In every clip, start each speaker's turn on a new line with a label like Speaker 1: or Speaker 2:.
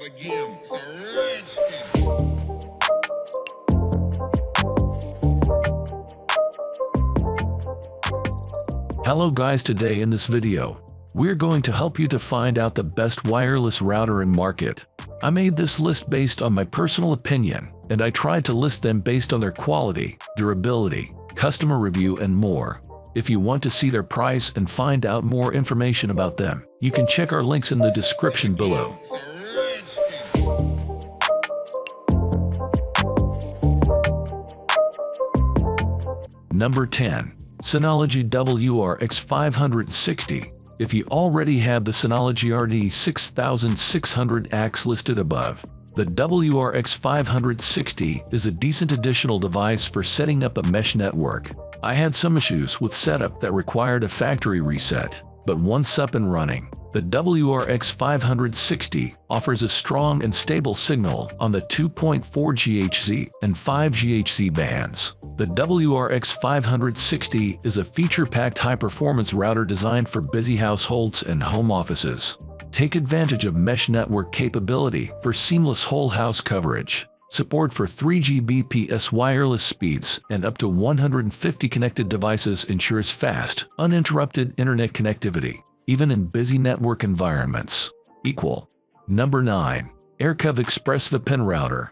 Speaker 1: game. It's a rich thing.
Speaker 2: Hello guys, today in this video, we're going to help you to find out the best wireless router in market. I made this list based on my personal opinion, and I tried to list them based on their quality, durability, customer review and more. If you want to see their price and find out more information about them, you can check our links in the description below.
Speaker 1: It's a rich thing.
Speaker 2: Number 10. Synology WRX560. If you already have the Synology RD6600X listed above, the WRX560 is a decent additional device for setting up a mesh network. I had some issues with setup that required a factory reset, but once up and running, the WRX560 offers a strong and stable signal on the 2.4 GHz and 5 GHz bands. The WRX560 is a feature-packed high-performance router designed for busy households and home offices. Take advantage of mesh network capability for seamless whole house coverage, support for 3 Gbps wireless speeds, and up to 150 connected devices ensures fast, uninterrupted internet connectivity, even in busy network environments. Number 9. AirCov Express VPN Router.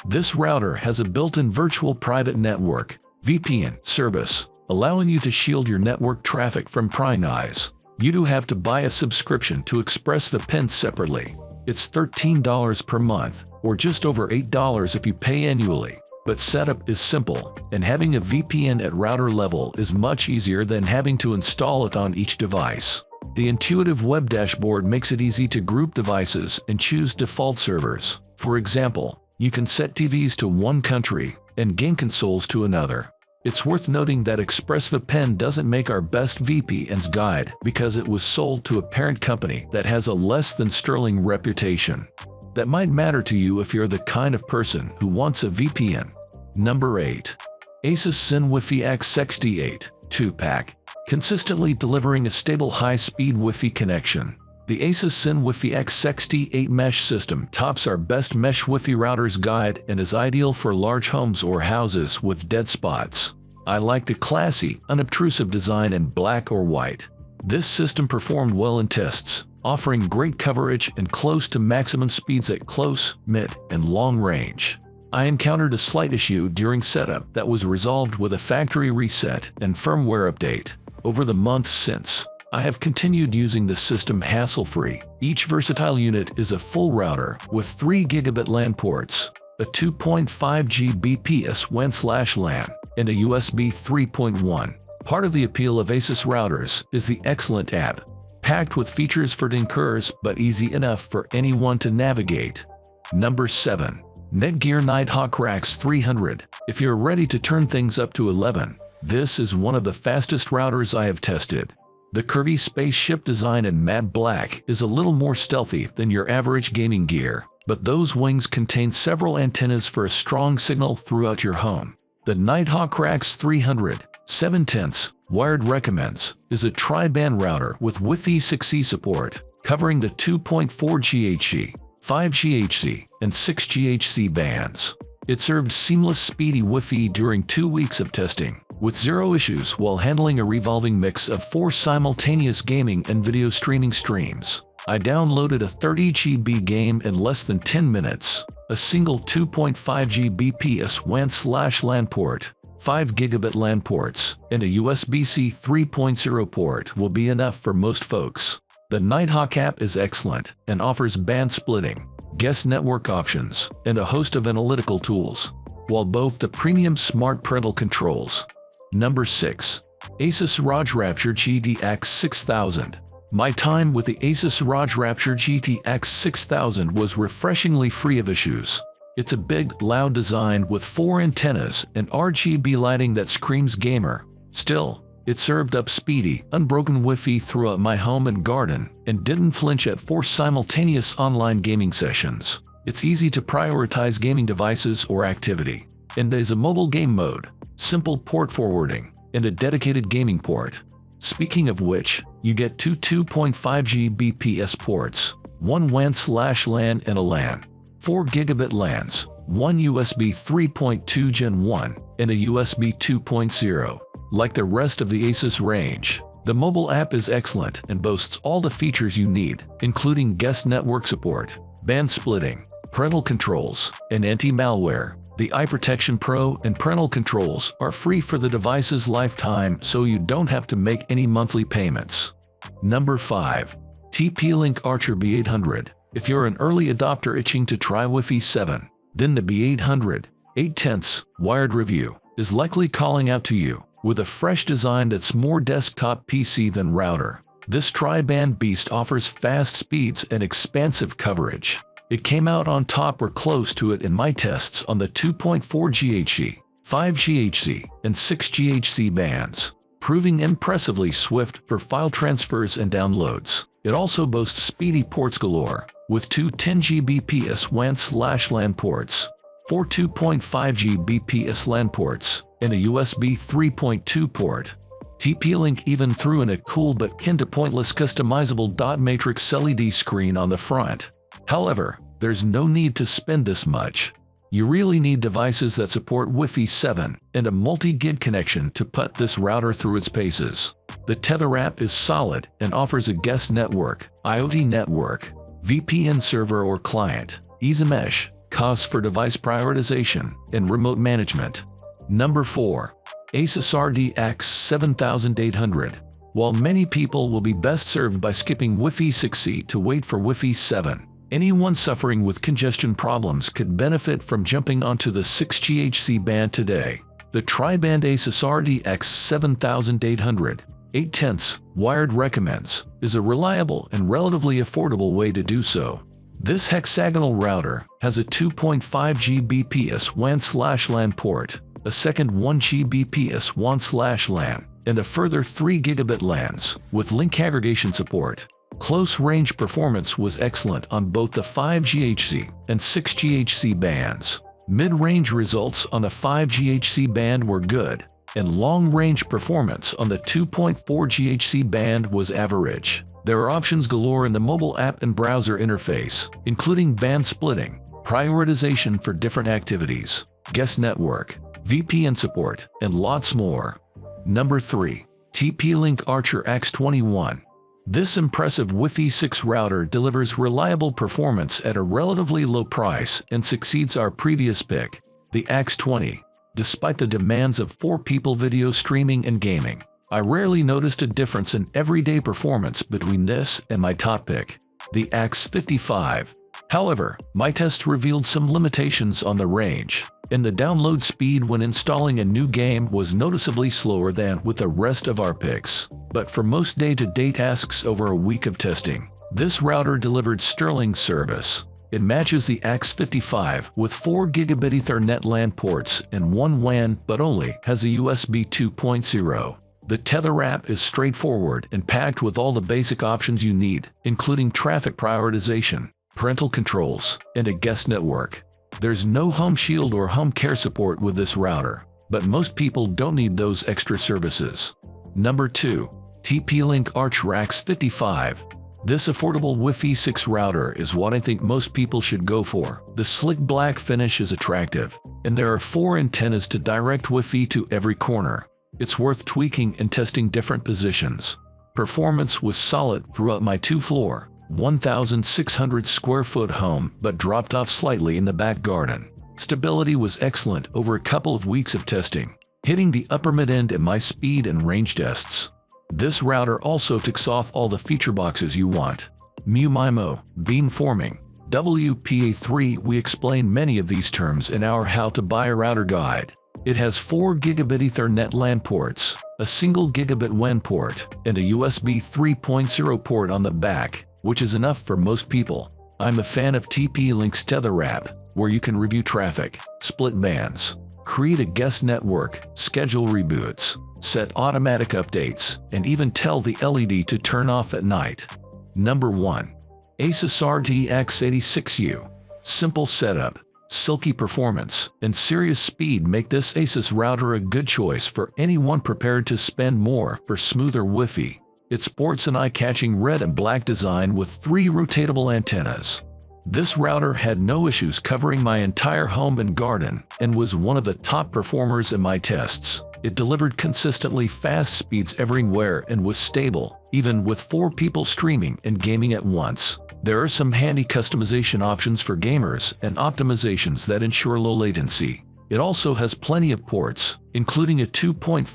Speaker 2: This router has a built-in virtual private network (VPN) service, allowing you to shield your network traffic from prying eyes. You do have to buy a subscription to ExpressVPN separately. It's $13 per month, or just over $8 if you pay annually. But setup is simple, and having a VPN at router level is much easier than having to install it on each device. The intuitive web dashboard makes it easy to group devices and choose default servers. For example, you can set TVs to one country and game consoles to another. It's worth noting that ExpressVPN doesn't make our best VPNs guide because it was sold to a parent company that has a less than sterling reputation. That might matter to you if you're the kind of person who wants a VPN. Number 8. Asus ZenWi-Fi X68 2-pack. Consistently delivering a stable high-speed Wi-Fi connection. The Asus ZenWi-Fi X68 mesh system tops our best mesh Wi-Fi routers guide and is ideal for large homes or houses with dead spots. I like the classy, unobtrusive design in black or white. This system performed well in tests, offering great coverage and close to maximum speeds at close, mid, and long range. I encountered a slight issue during setup that was resolved with a factory reset and firmware update. Over the months since, I have continued using the system hassle-free. Each versatile unit is a full router with 3 gigabit LAN ports, a 2.5 Gbps WAN/LAN, and a USB 3.1. Part of the appeal of Asus routers is the excellent app, packed with features for tinkerers but easy enough for anyone to navigate. Number 7. Netgear Nighthawk RAX 300. If you're ready to turn things up to 11, this is one of the fastest routers I have tested. The curvy spaceship design in matte black is a little more stealthy than your average gaming gear, but those wings contain several antennas for a strong signal throughout your home. The Nighthawk RAX 300 7/10 wired recommends is a tri-band router with Wi-Fi 6E support, covering the 2.4 GHz, 5 GHz, and 6 GHz bands. It served seamless speedy Wi-Fi during 2 weeks of testing, with zero issues while handling a revolving mix of 4 simultaneous gaming and video streaming streams. I downloaded a 30 GB game in less than 10 minutes. A single 2.5 Gbps WAN/LAN port, 5 gigabit LAN ports, and a USB-C 3.0 port will be enough for most folks. The Nighthawk app is excellent and offers band splitting, guest network options, and a host of analytical tools, while both the premium smart parental controls. Number 6. Asus ROG Rapture GTX 6000. My time with the Asus ROG Rapture GTX 6000 was refreshingly free of issues. It's a big, loud design with 4 antennas and RGB lighting that screams gamer. Still, it served up speedy, unbroken Wi-Fi throughout my home and garden, and didn't flinch at 4 simultaneous online gaming sessions. It's easy to prioritize gaming devices or activity, and there's a mobile game mode, simple port forwarding, and a dedicated gaming port. Speaking of which, you get two 2.5 Gbps ports, 1 WAN/LAN and a LAN, 4 gigabit LANs, 1 USB 3.2 Gen 1, and a USB 2.0. Like the rest of the Asus range, the mobile app is excellent and boasts all the features you need, including guest network support, band splitting, parental controls, and anti-malware. The iProtection Pro and parental controls are free for the device's lifetime, so you don't have to make any monthly payments. Number 5. TP-Link Archer B800. If you're an early adopter itching to try Wi-Fi 7, then the B800 8/10 wired review is likely calling out to you. With a fresh design that's more desktop PC than router, this tri-band beast offers fast speeds and expansive coverage. It came out on top or close to it in my tests on the 2.4 GHz, 5 GHz, and 6 GHz bands, proving impressively swift for file transfers and downloads. It also boasts speedy ports galore, with two 10 Gbps WAN/LAN ports, 4 2.5 Gbps LAN ports, and a USB 3.2 port. TP-Link even threw in a cool but kinda pointless customizable dot matrix LED screen on the front. However, there's no need to spend this much. You really need devices that support Wi-Fi 7 and a multi-gig connection to put this router through its paces. The Tether app is solid and offers a guest network, IoT network, VPN server or client, EasyMesh, costs for device prioritization, and remote management. Number 4. Asus RDX 7800. While many people will be best served by skipping Wi-Fi 6E to wait for Wi-Fi 7, anyone suffering with congestion problems could benefit from jumping onto the 6 GHz band today. The tri-band Asus RDX 7800 8/10 wired recommends is a reliable and relatively affordable way to do so. This hexagonal router has a 2.5 Gbps WAN/LAN port, a second 1 Gbps WAN/LAN, and a further 3 gigabit LANs with link aggregation support. Close-range performance was excellent on both the 5 GHz and 6 GHz bands. Mid-range results on the 5 GHz band were good, and long-range performance on the 2.4 GHz band was average. There are options galore in the mobile app and browser interface, including band splitting, prioritization for different activities, guest network, VPN support, and lots more. Number 3. TP-Link Archer X21. This impressive Wi-Fi 6 router delivers reliable performance at a relatively low price and succeeds our previous pick, the X20. Despite the demands of 4-people video streaming and gaming, I rarely noticed a difference in everyday performance between this and my top pick, the X55. However, my tests revealed some limitations on the range, and the download speed when installing a new game was noticeably slower than with the rest of our picks. But for most day-to-day tasks over a week of testing, this router delivered sterling service. It matches the X55 with 4 gigabit Ethernet LAN ports and 1 WAN, but only has a USB 2.0. The Tether app is straightforward and packed with all the basic options you need, including traffic prioritization, parental controls, and a guest network. There's no home shield or home care support with this router, but most people don't need those extra services. Number 2. TP-Link Archer X55. This affordable Wi-Fi 6 router is what I think most people should go for. The slick black finish is attractive, and there are 4 antennas to direct Wi-Fi to every corner. It's worth tweaking and testing different positions. Performance was solid throughout my 2-floor, 1,600 square foot home, but dropped off slightly in the back garden. Stability was excellent over a couple of weeks of testing, hitting the upper mid-end in my speed and range tests. This router also ticks off all the feature boxes you want. MIMO, beamforming, WPA3. We explain many of these terms in our How to Buy a Router guide. It has 4 gigabit Ethernet LAN ports, a single gigabit WAN port, and a USB 3.0 port on the back, which is enough for most people. I'm a fan of TP-Link's Tether app, where you can review traffic, split bands, create a guest network, schedule reboots, set automatic updates, and even tell the LED to turn off at night. Number 1. Asus RTX 86U. Simple setup, silky performance, and serious speed make this Asus router a good choice for anyone prepared to spend more for smoother Wi-Fi. It sports an eye-catching red and black design with 3 rotatable antennas. This router had no issues covering my entire home and garden and was one of the top performers in my tests. It delivered consistently fast speeds everywhere and was stable, even with 4 people streaming and gaming at once. There are some handy customization options for gamers and optimizations that ensure low latency. It also has plenty of ports, including a 2.5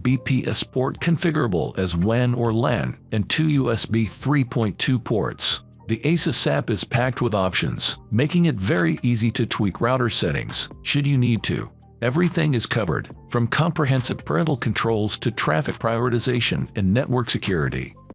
Speaker 2: Gbps port configurable as WAN or LAN, and 2 USB 3.2 ports. The ASUS app is packed with options, making it very easy to tweak router settings, should you need to. Everything is covered, from comprehensive parental controls to traffic prioritization and network security.